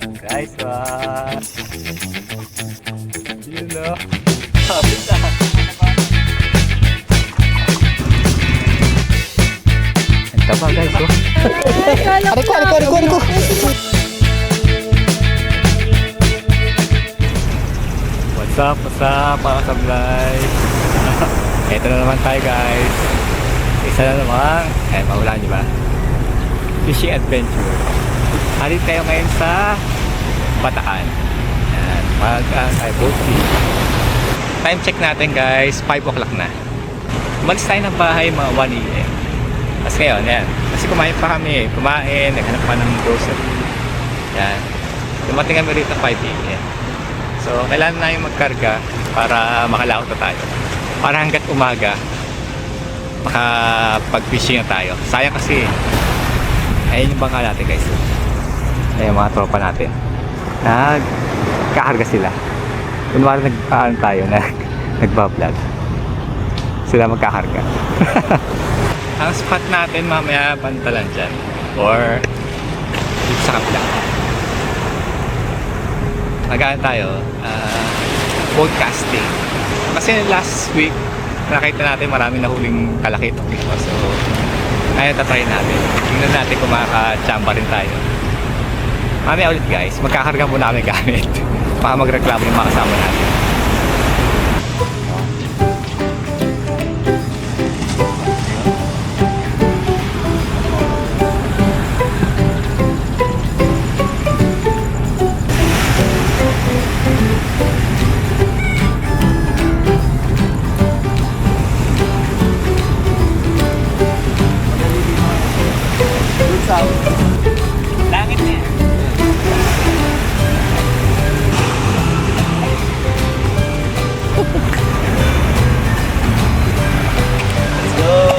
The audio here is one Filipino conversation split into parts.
Nice one. Yun no. Kapit na. Ang taba guys oh. Ariko. What's up mga sablay. Ito na naman tayo guys. Isa na naman. Maulan nyo ba? Fishing adventure. Halit tayo ngayon sa Bataan. Yan, boating. Time check natin guys, 5 o'clock na. Umalis tayo ng bahay mga 1 AM. Tapos ngayon, yan. Kasi kumain pa kami, naghanap pa ng grocery. Yan. Dumating kami rito 5 AM. So, kailangan na yung magkarga para makalaot na tayo. Para hanggat umaga, makapag-fishing na tayo. Sayang kasi, ayun yung bangka natin guys. Ayun mga tropa natin. Nagkakarga sila. Kunwari tayo, nagbablog. Sila magkakarga. Ang spot natin mamaya pantalan dyan. Or dito sa kapila. Nag-ano tayo, podcasting. Kasi last week, nakita natin maraming nahuling kalakitok dito. So, ngayon tatry natin. Tingnan natin kung makaka-chamba rin tayo. Mamaya ulit guys, magkakarga muna kami gamit. Baka magreklamo yung mga kasama natin. Langit niya. Let's go!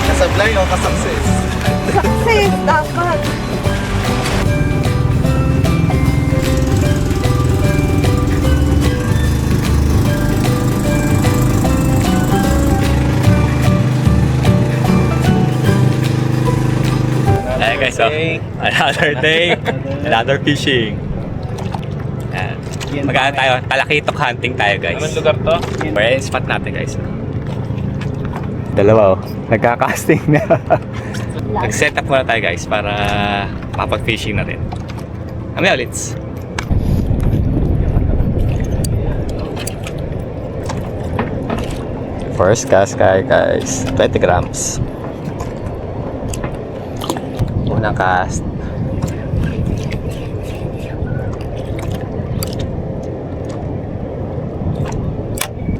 Kasablay o kasukses? Success dapat. Ayan guys, so, another day, another fishing. Ayan. Magkano tayo? Talakitok hunting tayo guys. Anong lugar to? Ayan yung spot natin guys. Dalawa oh, nagka-casting na. Nag-set up muna tayo guys para mapag-fishing na rin. Kami ulit. First cast guys, 20 grams. Unang cast.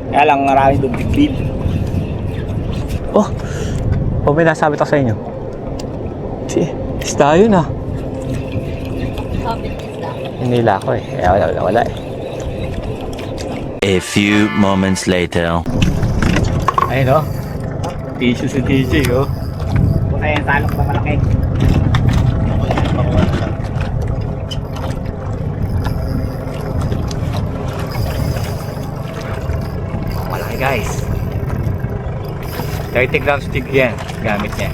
Kaya lang marami doon big. Oh, may nasabit ako sa inyo. Isda yun ah. Sabit isda. Hinila ko eh. Kaya wala eh. A few moments later. Ayun oh. Tissue si TJ oh. Kung yung talok na malaki. Malaki guys. 30 grams stick yan. Gamit niya.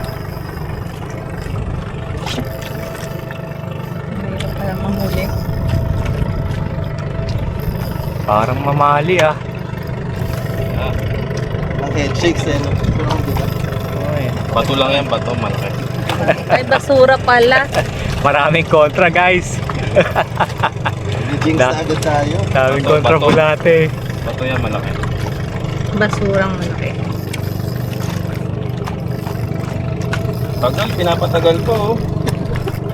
Mayroon palang mahuli. Parang mamali ah. Ang headshakes eh. Bato lang yan, bato. Malaki. Ay, basura pala. Maraming kontra guys. Jinx na agad tayo. Daming kontra po dati. Bato yan, malaki. Basurang malaki. Tagal, pinapatagal ko oh.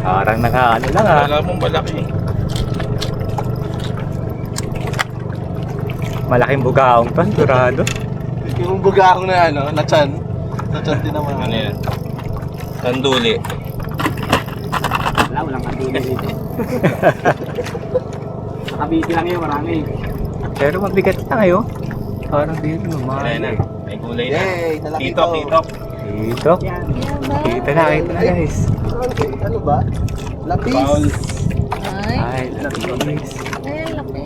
Parang nakaano lang ah. Wala mong malaki. Malaking bugaong to, sigurado. Yung buga ako na ano, na chan. Na chan din naman. Ano yan? Kanduli. Walang kanduli dito. Nakabiti lang yun, marami. Pero mabigat na ngayon. Parang dito naman. Ayan na. May gulay na. Yay! Titok, titok. Dito. Kita na guys. Ano ba? Lapis. Baul. Ay, Ay, lapis. ay, laki.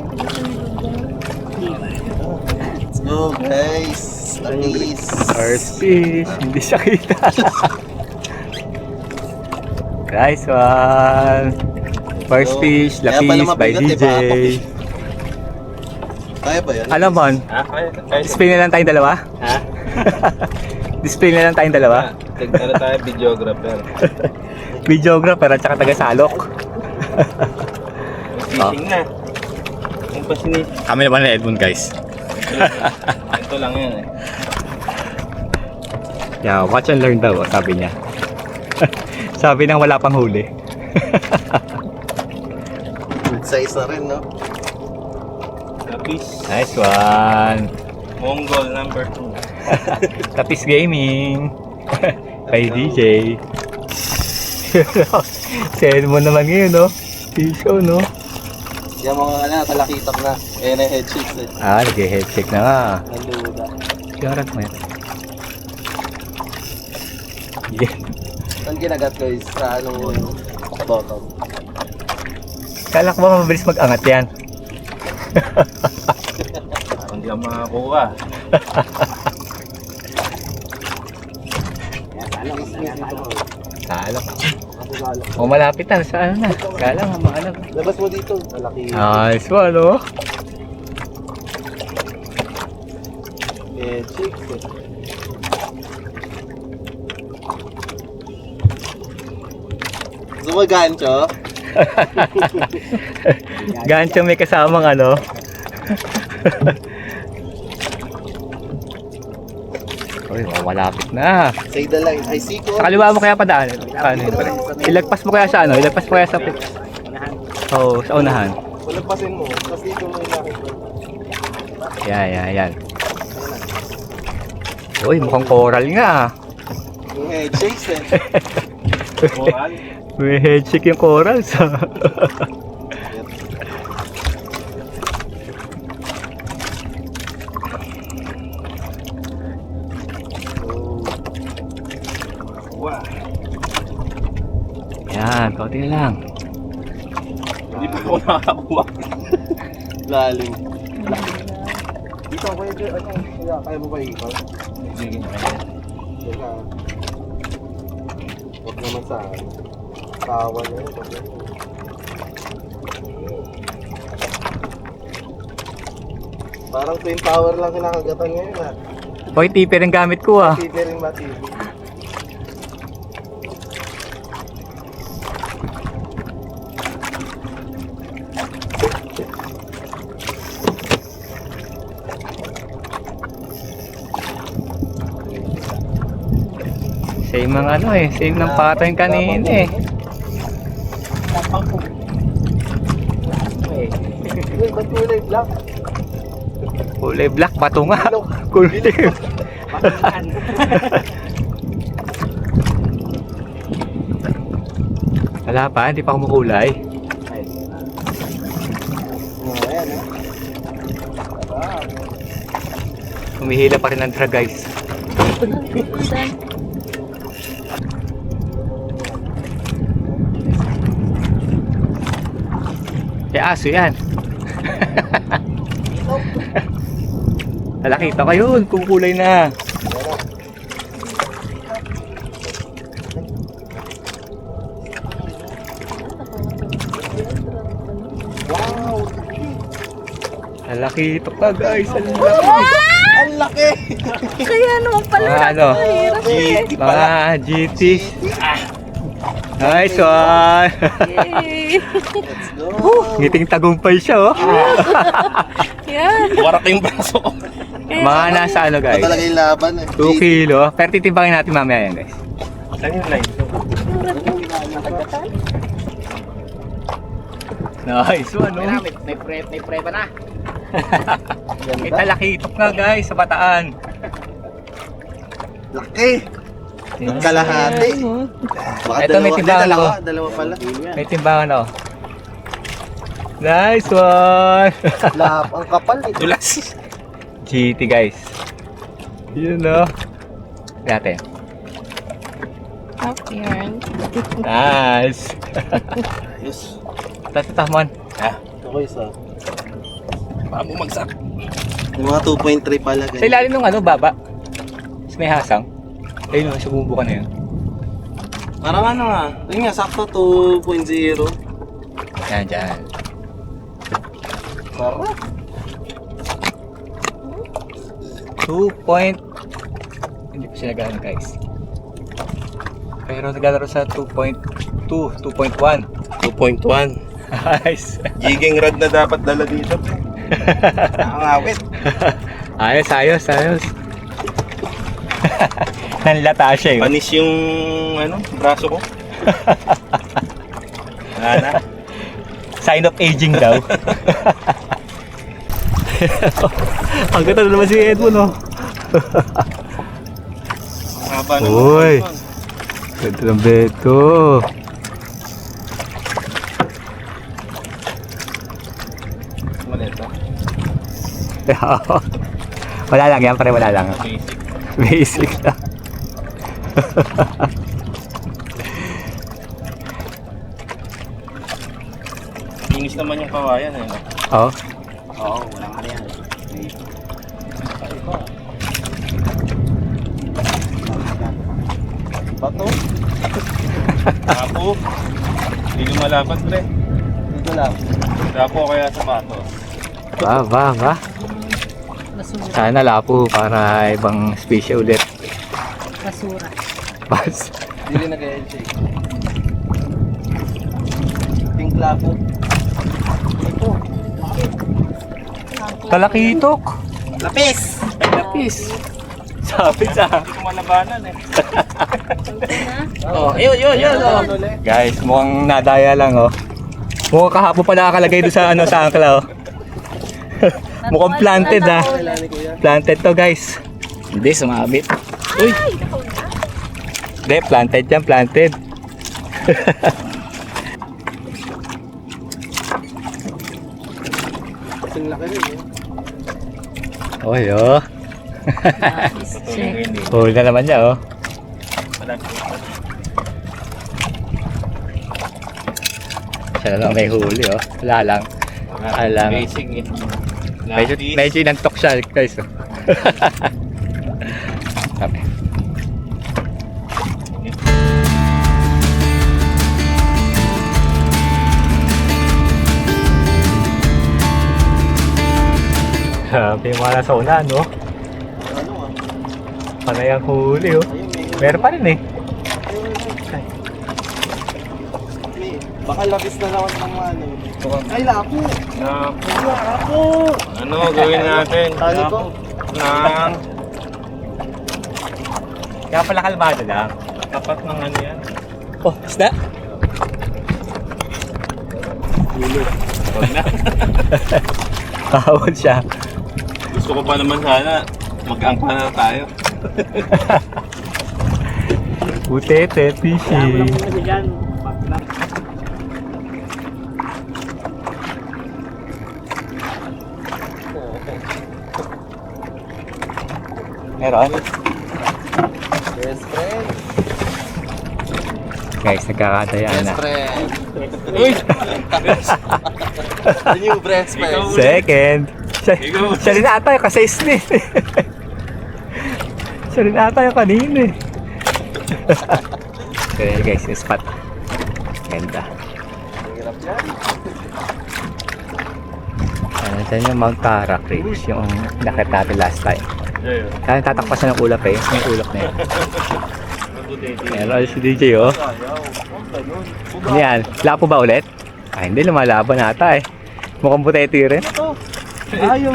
Let's go guys. Lapis. First fish. Hindi siya kita. Nice one. First fish, Kaya pala lapis by mabigat, DJ. baka fish. Kaya ba yan? Ano Mon? Kaya Display na lang tayong dalawa? Ha? Display na lang tayong dalawa? Tignan tayo videographer. Videographer at saka taga-salok. Fishing na. Yung pa sinis. Kami naman na Edmund guys. Ito lang yan eh. Yeah, watch and learn daw, sabi niya. Sabi nang wala pang huli. Good size na rin, no? Lapis. Nice one. Mongol number 2. Tapis Gaming. By DJ. Send mo naman ngayon, no? Pisyo, no? Yung mga talakitak na. Ayan na yung head shakes eh. Nag-head check na nga. Naluda. Siyarat mo yan. Yeah. Ang ginagat ko is sa anong bottom. Kala ko ba mabilis mag-angat yan? Parang di ako makakuha. Salok. O malapit na, sa ano na? Kala mo, maalam. Labas mo dito. Malaki. Nice one, no? Head shakes eh. Gusto mo gancho? Gancho may kasamang ano. Uy, malapit na. Say the line. I see ko. Sa kaliwa mo kaya padaan. Ano yun pala? Ilagpas mo kaya sa ano? Ilagpas mo kaya sa pit. Oo, sa unahan. Palagpasin mo. Tapos dito mo ilakit mo. Yan. Uy, mukhang coral nga. Yung head shakes eh. Moral. May head shake yung corals. Wow. Yan, konti na lang. Hindi pa ako nakakakuha. Lalim. Dito ako yung kaya mo ba ikot? Sige na. Teka. Huwag naman sa tawa niya. Parang twin power lang kinakagatan ngayon ah. Hoy, tipper ang gamit ko ah. TV rin ba TV? Same ng ano eh, same ng pattern kanina eh. Uy, ba't kulay black? Kulay black, bato nga. Kulay. Wala pa, hindi pa kumukulay. Ayan ah. Humihila pa rin ang drag guys. Aso yan. Nakita ko yun, kumukulay na. Wow! Nakita ka guys, ang laki. Ang laki! Kaya naman pala. Mga ano, Hirap eh. mga GT. Nice one. Yay. Let's go! Ngiting tagumpay siya oh. Yan. Warak yung braso ko. Mga nasa ano Ito guys, talaga yung laban eh. 2 kilo. Pero titimbangin natin mamaya yan guys. Saan yung line? Nice one oh. May preba na. May talakitok nga guys sa bataan. Laki! Kalahati. Baka Ito, may timbangan dalawa, ako. dalawa pala. May timbangan oh. Nice one. Lap, ang kapal eh. Dulas. GT guys. Yun oh. Natin. Up yarn. Nice. Ayos. Tatata mon. Ako isa. Baka bumagsak. Yung mga 2.3 pala Sa ganyan. ilalim ng ano baba. Mas may hasang. Ayun oh, sumubukan na yun. Parang ano nga. Yun nga, sakto 2.0. Yan, dyan. Sarap. 2 point... Hindi ko siya nagano guys. Pero naglalaro sa 2.2, 2.1. 2.1. Nice. Jigging rod na dapat dala dito. Nakangawit. Ayos, ayos, ayos. Nanlata siya yun. Panis yung braso ko. Wala na. Sign of aging daw. Ang ganda naman si Edwin, oh. Ang haba naman. Uy. Ganda ng beto. Malito. Wala lang yan, pare, wala lang. Basic. Basic lang. Inis naman yung kawayan eh. Oh. Oo, wala nga yan. Bato. Tapo. Hindi lumalaban pre. Dito lang. Tapo kaya sa bato. Ba. Basura. Sana lapo para ibang species ulit. Basura. Bas. Dili na kaya LJ. Pink lapo. Ito. Talakitok. Lapis! Lapis. Sabi sa. Hindi ko malabanan eh. Oh, yun. Oh. Guys, mukhang nadaya lang, oh. Mukhang kahapon pa nakakalagay doon sa sa angkla, oh. Mukhang planted, ah. Planted to, guys. Hindi, sumabit. Uy! Hindi, planted yan, planted. Kasing laki rin eh. Oy, oh. Nice check. Huli na naman niya, oh. Siya na lang may huli, oh. Wala lang. Wala lang. Basic eh. Medyo inantok siya, guys, oh. Sabi. Sabi yung mga nasa una, no? Ano ah? Panay ang huli, oh. Ayun, may Meron pa rin, eh. Baka labis na naman ng Ay, lapo! Lapo! Ano gawin natin? Tali ko. Nang Kaya pala kalmado lang. tapat ng ano yan. Oh, isda? Huwag na. Kahawal siya. Gusto ko pa naman sana mag-angka na tayo. Utete, fishing. Meron? Best friend. Guys, nagkakatayaan na. friend. Uy! The new best friend. Second. Siya, Ikaw. siya rin ata yung ka-size ni. Siya rin ata yung kanina eh. Okay guys, yung spot. Ganda. Hirap yan. Dyan yung Mount Tarak Ridge, yung nakita natin last time. Yeah. Kaya tatakpasan ng ulap eh. Yung ulap na yun. Meron si DJ oh. Ano yan? Lapo ba ulit? Ay hindi, lumalaban ata eh. Mukhang buteti rin. Ayaw.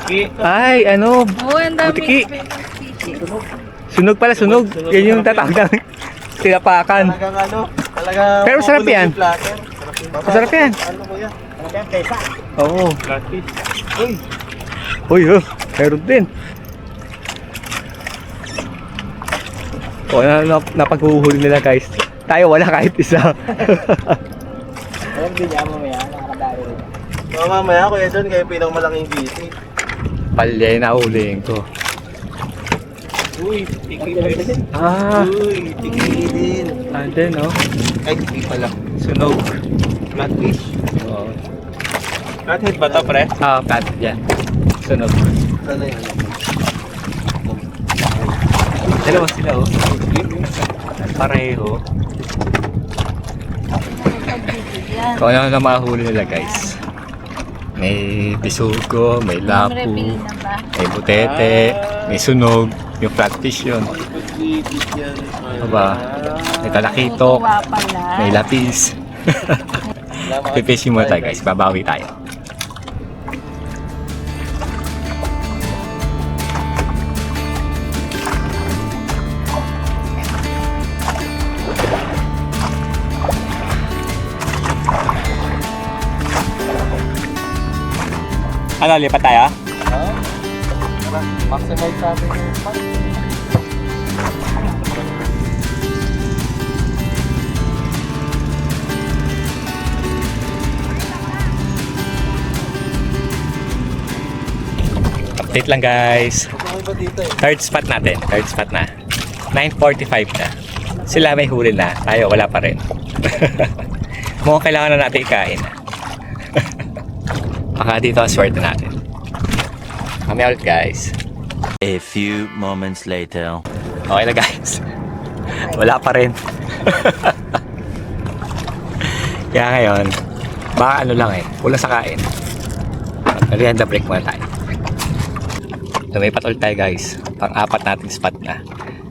Tiki. Ay, ano? Oh, ang dami. Butiki. Sunog pala, sunog. Yan yung tatawag ng tinapakan. Talagang ano? Talagang Pero sarap yan. platter. Masarap yan. Ano ko yan? Oo. Flatfish. Uy, oh. Meron din. O, napaghuhuli nila guys. Tayo wala kahit isa. Alam din niya mamaya, nakakadari rin. Mamaya kuya John, kayo pinang-malaking busy. Palyay na huliin ko. Uy, tiki din. Ah, Uy, tiki din. andun no? Ay, tiki pala. Sunog. Flatfish. Oo. Flathead ba ito, pre? Ah, pat, yan. Sunog. Ano yan? Dalawa sila oh. Pareho. yan. Kung ano na mahuli nila guys. May bisugo, may lapu, Refill na ba? may butete, may sunog, yung flatfish yun. Ano ba? May talakitok, Tutuwa pala. may lapis. Pipishing muna tayo guys, babawi tayo. Ano, lipat tayo? Maximize natin yung spot. Update lang guys. Okay ba dito eh? Third spot natin. Third spot na. 9:45 na. Sila may huli na. Tayo wala pa rin. Mukhang kailangan na natin ikain. Baka dito ang swerte natin. Kami ulit guys. A few moments later. Okay na guys. Wala pa rin. Kaya ngayon, baka ano lang eh. Kulang sa kain. Merienda break muna tayo. Lumipat ulit tayo guys. Pang-apat nating spot na.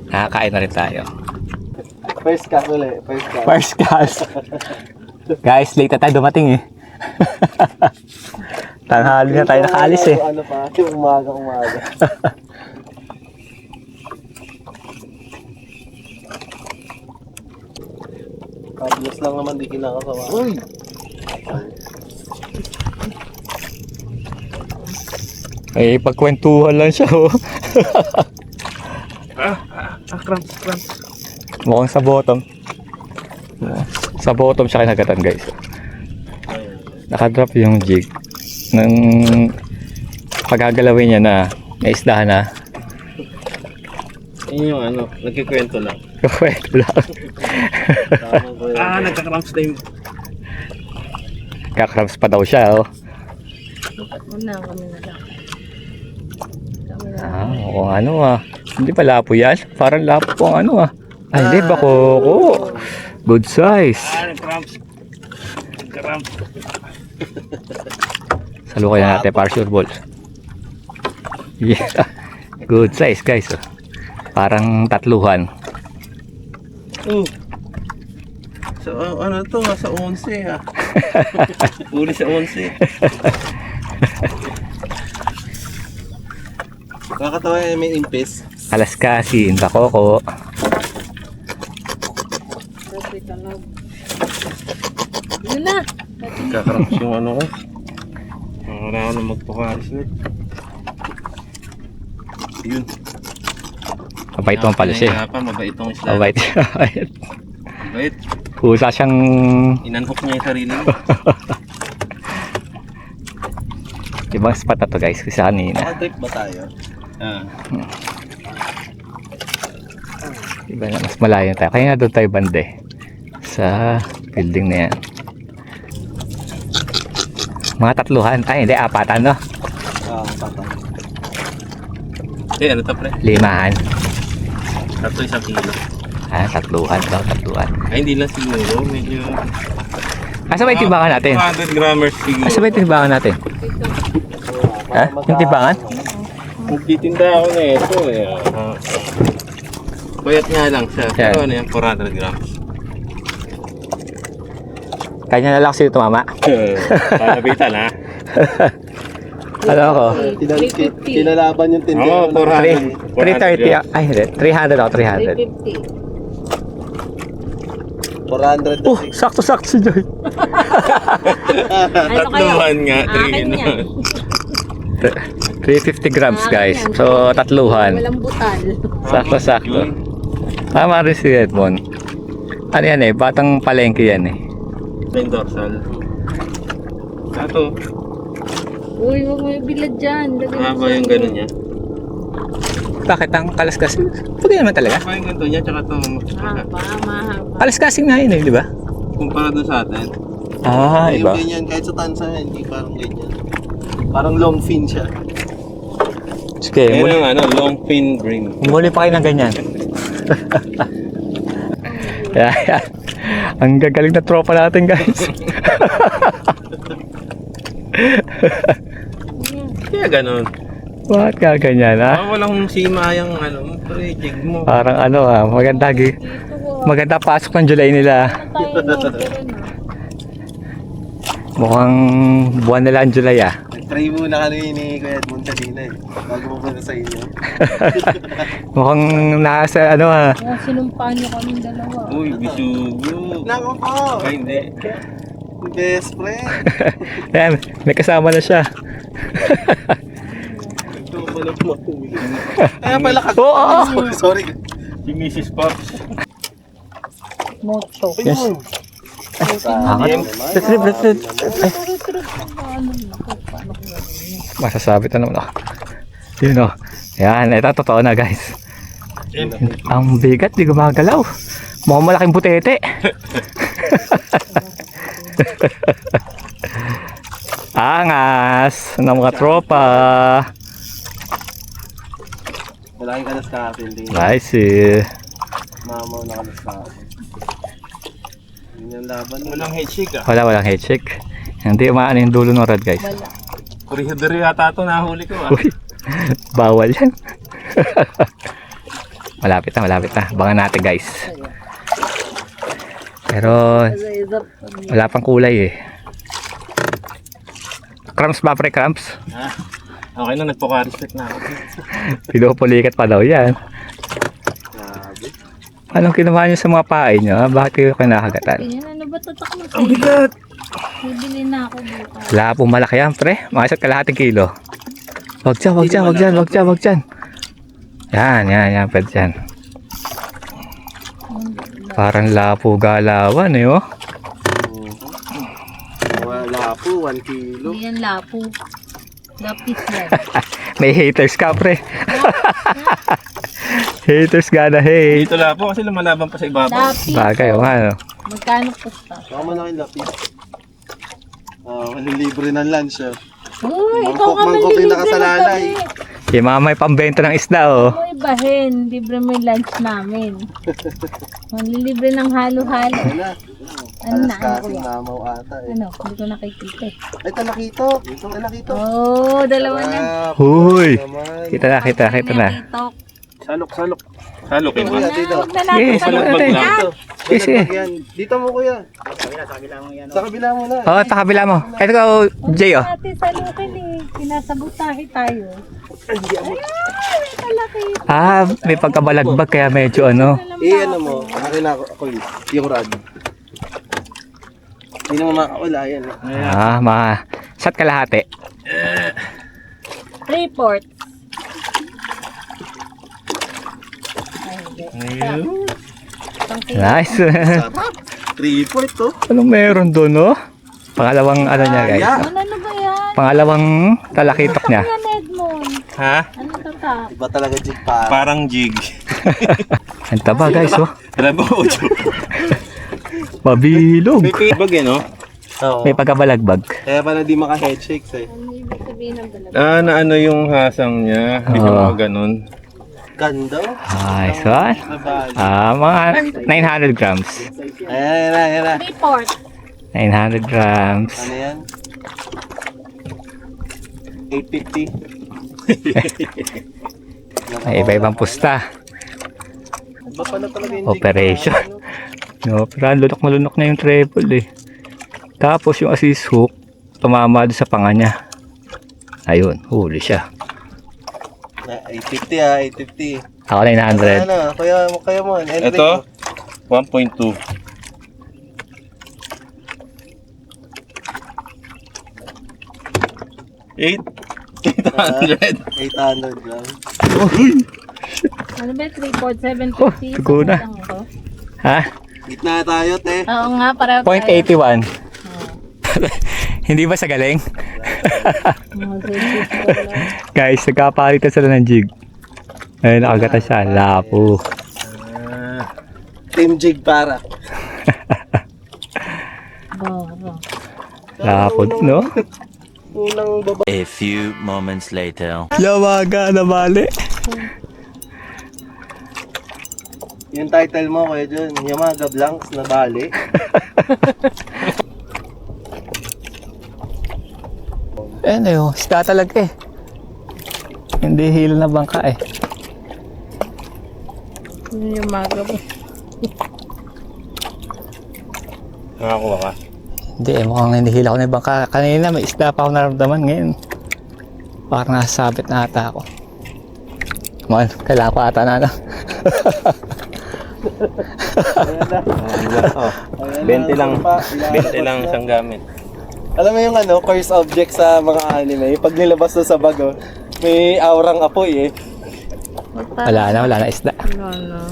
Nakakain na rin tayo. First cast ulit. First cast. First cast. Guys, late na tayo dumating eh. Tanghali na tayo nakaalis eh. Ano pa? Yung umaga. Obvious lang naman di kinakasama. Uy! Eh, pagkwentuhan lang siya oh. Cramps. Mukhang sa bottom. Sa bottom siya kinagatan guys. Nakadrop yung jig. Nang pagagalawin niya na naisdahan na. Yun yung ano, nagkikwento lang. Kwento lang. Nagka-cramps na yung... Kakrams pa daw siya oh. Una, kami na lang. Kami na Ah, oo ano ah. Hindi pa lapo yan. Parang lapo po ang ano ah. Ay, hindi ba ko? Good size. Nag-cramps. Salukay na natin para sure balls. Yeah. Good size guys oh. Parang tatluhan. So, ano to? Sa 11 ah. Uli sa 11. Kakatawa yung may impis. Alaskasin, bakoko. Yun na. Nagka-cramps yung ano ko. Wala ko na magpakaris na. Yun. Mabait naman pala siya. Mabait tong isla. Mabait. Mabait. Kusa siyang... Inanhook niya yung sarili niya. Ibang spot na to guys kasi kanina. Naka-trip ba tayo? Iba na, mas malayo na tayo. Kaya nga doon tayo bande. Sa building na yan. Mga tatluhan. Ay hindi, apatan no? Patang. Ano to pre? Limahan. Tatlo isang kilo. Ah, tatluhan daw, tatluhan. Ay hindi lang siguro. Medyo... Asa ba yung timbangan natin? 200 grammers siguro. Asa ba yung timbangan natin? Ha? Yung timbangan? Magtitinda ako na ito eh. Bayat nga lang siya. Yan. Pero ano yan, 400 grams. Kanya na lang sa'yo tumama. Panabitan ha? Ano ako? 350. Kinalaban yung tindero. Oo, 400. 330. Ay, hindi. 300 ako, 300. 350. 400 Oh, sakto-sakto si Joy. Ano kayo? Tatluhan nga. Akin yan. 350 grams guys. So, tatluhan. Walang butal. Sakto-sakto. Tama rin si Edmond. Ano yan eh, batang palengke yan eh. Yung dorsal. Ito. Uy, huwag mo ibilad dyan. Mahaba yung gano'n niya. Bakit ang kalaskas? Pwede naman talaga. Mahaba yung ganito niya, tsaka ito. Mahaba. Kalaskasing nga yun eh, di ba? Kumpara doon sa atin. Ah, Yung iba. ganyan, kahit sa tansa, hindi parang ganyan. Parang long fin siya. Sige, Meron muli, yung ano, long fin ring. muli pa kayo ng ganyan. Yeah. Ang gagaling na tropa natin guys. Kaya ganun. Bakit ka ganyan ha? Walang simayang ano, pre, jig mo. Parang ano ha, maganda pasok ng July nila. Tayo orderin ah. Mukhang buwan nila ang July ah. Try muna kami ni Kuya Edmond kanina eh. Bago mo sa inyo. Mukhang nasa ano ha. Kung sinumpaan niyo kaming dalawa. Uy, bisugo. Nako po! Ay, hindi. Best friend! Ayan, may kasama na siya. Ito pala makuwi. Kaya pala Oo! Sorry. Si Mrs. Pops. Mocho. Yes. Angat. Masasabi ito naman ako. Yun o. Yan, ito totoo na guys. Ang bigat, di gumagalaw. Mukhang malaking butete. Angas ng mga tropa. Malaking kalas ka atin din. Nice. Mamaw na kalas ka atin. Yun yung laban. Walang head shake ah. Walang head shake. Hindi umaano yung dulo ng rod guys. Wala. Corregidor yata ito, nahuli ko ah. Uy, bawal yan. Malapit na. Abangan natin guys. Pero wala pang kulay eh. Cramps ba pre, cramps? Ah, okay na, nagpaka-respect na ako. Pinupulikat pa daw yan. Grabe. Anong kinuha nyo sa mga pain nyo? Ha? Bakit kayo kinakagatan? Ganyan, ano ba tatak mo Ang bigat! Bibili na ako bukas. Wala pong malaki yan pre. Mga isa't kalahating kilo. Wag dyan. Yan. Pwede dyan. Parang lapo galawan eh oh. Wala po, 1 kilo. Hindi yan lapo. Lapis yan. May haters ka pre. Haters gonna hate. Dito lang po kasi lumalaban pa sa ibabaw. Lapis. Bagay o nga no. Magkano pusta? Baka man aking lapis. Libre ng lunch ah. Uy, Mangkok- ikaw ka mangkok yung manlilibre nakasalalay. ng tabi. Yung mga may pambenta ng isda oh. Mo ibahin, libre mo yung lunch namin. Manlilibre ng halo-halo. Ano na? Ano na, Kalas ano kasing kuya? mamaw ata eh. Ano, hindi ko nakikita eh. Ay, talakito. Ito, talakito. Oh, dalawa na. Huy. Naman. Kita na. Titok. Salok. Ito, Salokin mo. kuya, dito. Huwag na natin Yes, palutin ano, yan. Dito. Yes, eh. Yan. Dito mo kuya. Sa kabila mo na. Oh, pakabila mo. Ito ka Jay oh. Ate, salukin eh. Pinasabutahe tayo. Ay, may kalaki. Ah, may pagkabalagbag kaya medyo ano. Ano mo, akin ako yung rod. Hindi naman makakawala yan. Ah, mga sat kalahati. 3/4. Ay, hindi. Nice. Sarap. 3/4 to. Anong meron doon oh? Pangalawang ano niya guys. Ano ba yan? Pangalawang talakitok niya. Ano yan, Edmond? Ha? Ano tatak? Iba talaga jig para. Parang jig. Ang taba guys oh. Alam mo, Ocho. Mabilog. May pitbag eh, no? Oo. May pagkabalagbag. Kaya pala di maka-head shakes eh. Ano ibig sabihin ng balag? Na ano yung hasang niya. Hindi Oo. ka mga ganun. Ganda. Nice one. Nabali. Ah, mga 900 grams. Ayan na. 3/4. 900 grams. Ano yan? 850. May iba-ibang pusta. Iba pala talaga yung jig Operation. para, ano? No, pero ang lunok na lunok na yung treble eh. Tapos yung assist hook, tumama doon sa panga niya. Ayun, huli siya. 850 ah, 850. Ako 900. Ano, kaya mo. Ito, 1.2. 800. 800 lang. Ano ba? 3/4, 750. Oh, tugo na. Lang ako. Ha? Gitna tayo, te. Oo nga, para 0.81. Hindi ba sa galing? Guys, nagkapalitan sila ng jig. Ayun, nakagata siya. Lapo. Team jig para. Lapo, no? Unang baba. A few moments later. Lawaga na bali. Yung title mo, Kuya Jun, Yamaga Blanks na bali. Ano yun, isda talaga eh. Hindi hilo na bangka eh. Yun yung maga mo. Nakakuha ka. Hindi eh, mukhang hindi hilo ko na yung bangka. Kanina may isda pa ako naramdaman ngayon. Parang nasasabit na ata ako. Come on, kailangan ko ata na ano. Ayan na. Oh, Ayan 20 lang. pa. 20 lang isang gamit. Alam mo yung ano, curse object sa mga anime, pag nilabas na sa bago, may aurang apoy eh. Wala na isda. Ano.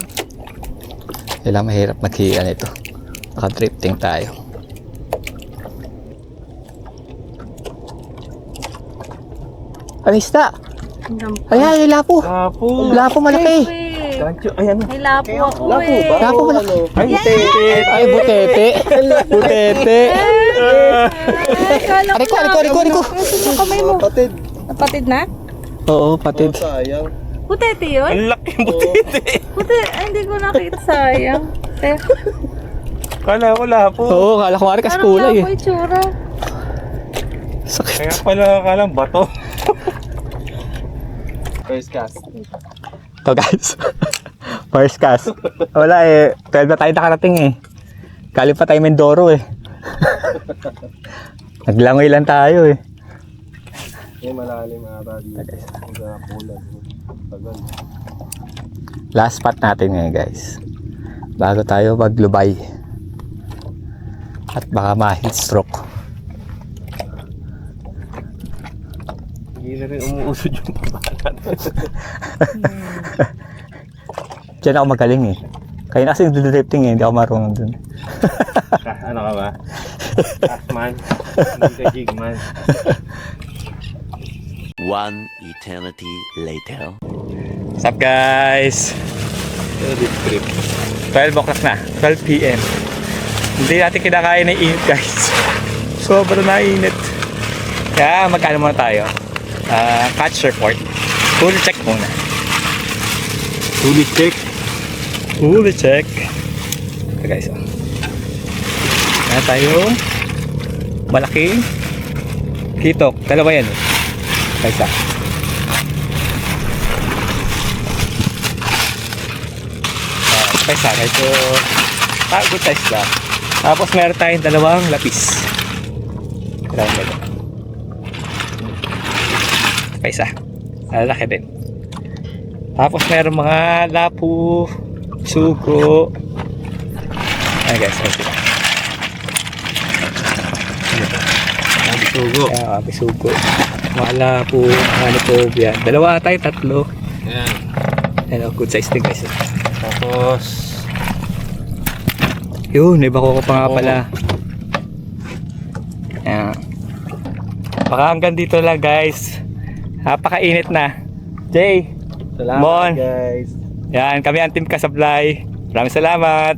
Kailangan mahirap maghiya nito. Naka-drifting tayo. Ano isda? Ayan, may lapo. Lapo. Lapo malaki. Ayan. May lapo ako Lapo eh. ba? Lapo O ba? ano? Ay, Ay, butete. Butete. Kala Ariko. Yung kamay mo. Kapatid. Napatid na? Oo, Oh, patid. sayang. Putete yun? ang laki ng butite. Ay, hindi ko nakita. Sayang. Kala ko lapo. Oo, kala ko nga kasi Parang kulay lapo eh. itsura. Sakit. Kaya pala kalang bato. First cast. Ito guys. First cast. Wala eh. 12 na tayo nakarating eh. Galing pa tayo Mindoro eh. Naglangoy lang tayo eh. Yung malalim ata dito. Sa pulan. Tagal. Last spot natin ngayon guys. Bago tayo maglubay. At baka ma-heat stroke. Hindi na rin umuusod yung papalat. Diyan ako magaling eh. Kaya na kasi drifting eh. Hindi ako marunong dun. Ano ka ba? Tasman. Hindi ka jigman. One eternity later. What's up guys? 12 o'clock na. 12 p.m. Hindi natin kinakain ng init guys. Sobrang nainit. Kaya magkano muna tayo? Catch report. Full check muna. Fully check. Full check. Ito guys. Kaya tayo malaking kitok. Dalawa yan eh. Guys Paisa guys. So, good size lang. Tapos meron tayong dalawang lapis. Kailangan ba ito? Paisa. Lalaki din. Tapos meron mga lapu, sugo. Ayan guys. Ayan sila. Sugo. Ayan, sugo. Mga lapu, ano po yan. Dalawa tayo, tatlo. Ayan. Ayan, good size din guys. Tapos, Yun, iba ko pa nga pala. Ayan. Baka hanggang dito lang guys. Napakainit na. Jay, Salamat Mon. guys. yan, kami ang Team Kasablay. Maraming salamat.